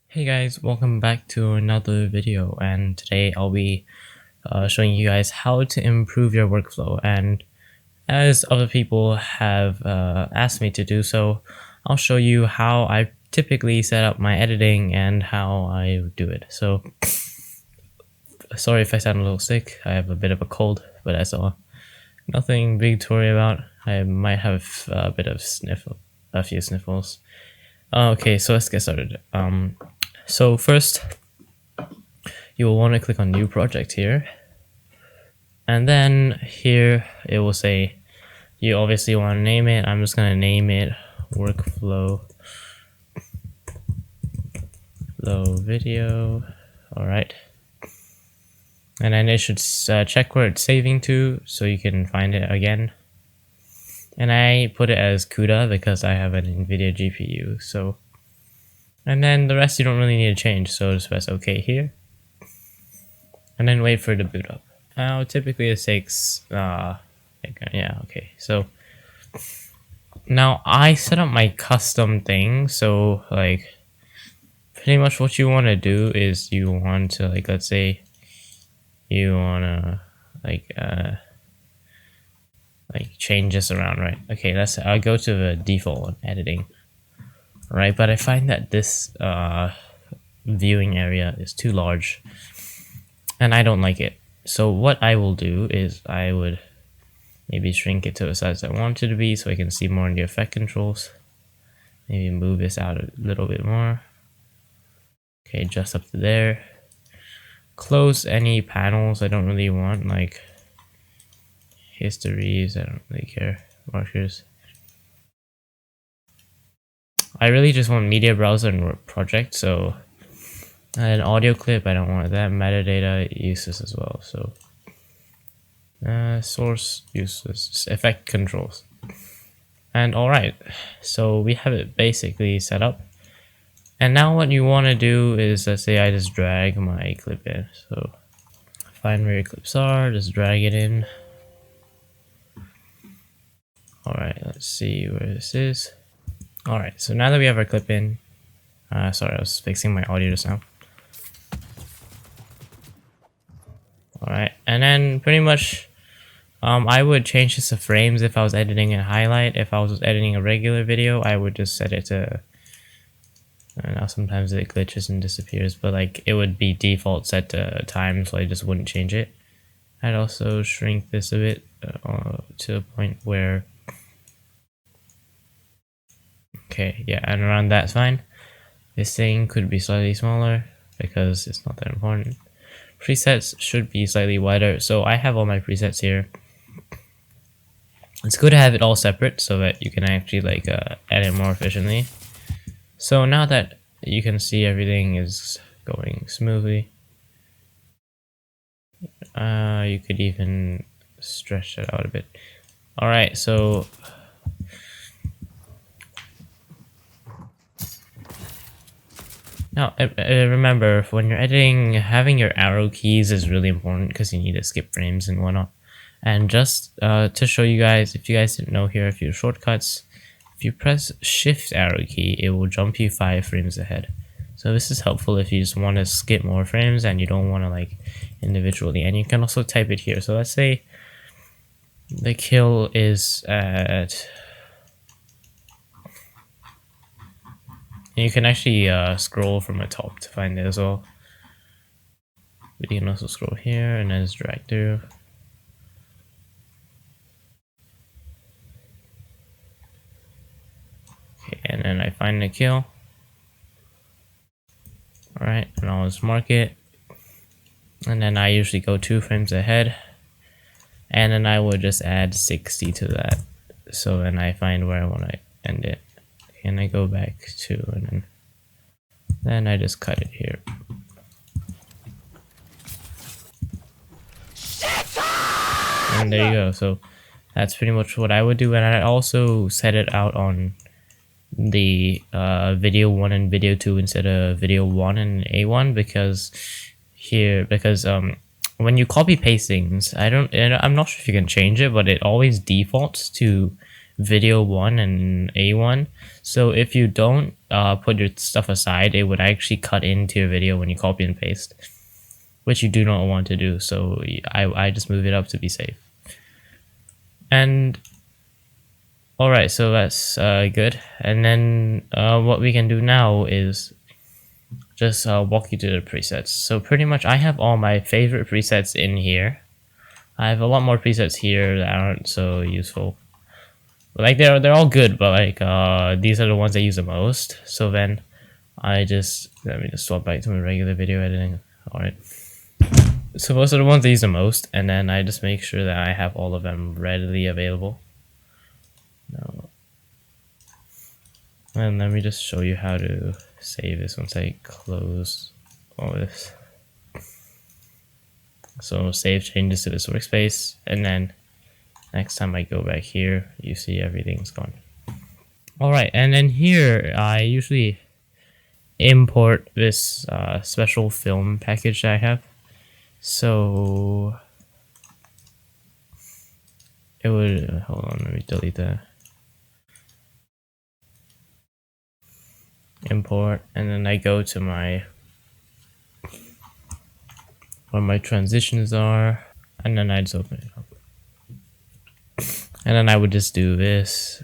Hey guys, welcome back to another video, and today I'll be showing you guys how to improve your workflow. And as other people have asked me to do so, I'll show you how I typically set up my editing and how I do it. So sorry if I sound a little sick. I have a bit of a cold, but that's all. Nothing big to worry about. I might have a bit of a few sniffles. Okay, so let's get started. So first, you will want to click on New Project here, and then here it will say you obviously want to name it. I'm just going to name it Workflow Video. Alright, and then it should check where it's saving to so you can find it again. And I put it as CUDA because I have an NVIDIA GPU. So, and then the rest you don't really need to change, so just press OK here, and then wait for it to boot up. Now typically it takes yeah, okay. So now I set up my custom thing. So like pretty much what you want to do is you want to, like, let's say you want to like change this around, right? Okay, I'll go to the default one, editing. Right, but I find that this viewing area is too large and I don't like it. So what I will do is I would maybe shrink it to the size I want it to be so I can see more in the effect controls. Maybe move this out a little bit more. Okay, just up to there. Close any panels I don't really want, like histories, I don't really care, markers. I really just want media browser and project, so an audio clip, I don't want that. Metadata uses as well, so source uses, effect controls. And alright, so we have it basically set up. And now what you want to do is, let's say I just drag my clip in. So find where your clips are, just drag it in. Alright, let's see where this is. Alright, so now that we have our clip in, sorry, I was fixing my audio just now. Alright, and then pretty much, I would change this to frames if I was editing in highlight. If I was editing a regular video, I would just set it to, I don't know, sometimes it glitches and disappears, but like it would be default set to time, so I just wouldn't change it. I'd also shrink this a bit to a point where, okay, yeah, and around that's fine. This thing could be slightly smaller because it's not that important. Presets should be slightly wider, so I have all my presets here. It's good to have it all separate so that you can actually like edit more efficiently. So now that you can see everything is going smoothly, you could even stretch it out a bit. Alright, so now, remember, when you're editing, having your arrow keys is really important because you need to skip frames and whatnot. And just to show you guys, if you guys didn't know, here are a few shortcuts. If you press Shift arrow key, it will jump you 5 frames ahead. So this is helpful if you just want to skip more frames and you don't want to like individually. And you can also type it here. So let's say the kill is at... You can actually scroll from the top to find it as well. But you can also scroll here and then just drag through. Okay, and then I find the kill. Alright, and I'll just mark it. And then I usually go 2 frames ahead. And then I would just add 60 to that. So then I find where I want to end it. And I go back to, and then I just cut it here. And there you go. So that's pretty much what I would do. And I also set it out on the video 1 and video 2 instead of video 1 and A1 because when you copy paste things, I'm not sure if you can change it, but it always defaults to video 1 and A1. So if you don't put your stuff aside, it would actually cut into your video when you copy and paste, which you do not want to do. So I just move it up to be safe. And alright, so that's good. And then what we can do now is just walk you through the presets. So pretty much I have all my favorite presets in here. I have a lot more presets here that aren't so useful. Like they're all good, but like these are the ones I use the most. So then let me just swap back to my regular video editing. Alright. So those are the ones I use the most, and then I just make sure that I have all of them readily available. No. And let me just show you how to save this once I close all this. So save changes to this workspace, and then next time I go back here, you see everything's gone. Alright, and then here I usually import this special film package that I have. So it would, hold on, let me delete that. Import, and then I go to where my transitions are, and then I just open it up. And then I would just do this.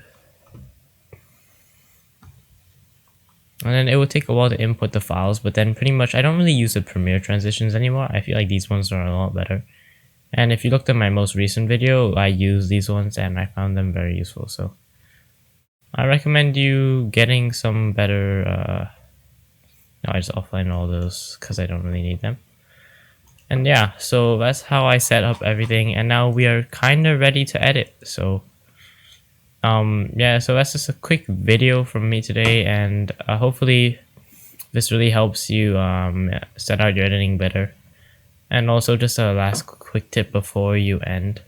And then it would take a while to input the files, but then pretty much I don't really use the Premiere transitions anymore. I feel like these ones are a lot better. And if you looked at my most recent video, I used these ones and I found them very useful. So I recommend you getting some better, no, I just offline all those because I don't really need them. And yeah, so that's how I set up everything, and now we are kind of ready to edit. So yeah, so that's just a quick video from me today, and hopefully this really helps you set out your editing better. And also just a last quick tip before you end.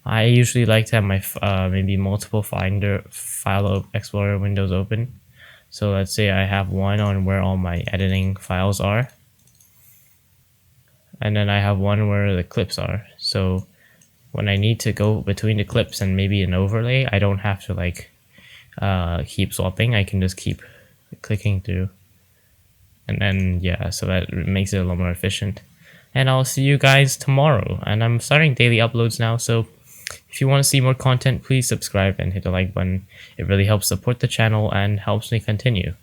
I usually like to have my maybe multiple file explorer windows open. So let's say I have one on where all my editing files are, and then I have one where the clips are. So when I need to go between the clips and maybe an overlay, I don't have to like keep swapping. I can just keep clicking through, and then yeah, so that makes it a lot more efficient. And I'll see you guys tomorrow, and I'm starting daily uploads now, so if you want to see more content, please subscribe and hit the like button. It really helps support the channel and helps me continue.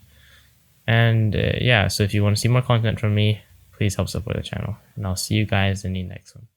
And yeah, so if you want to see more content from me, please help support the channel, and I'll see you guys in the next one.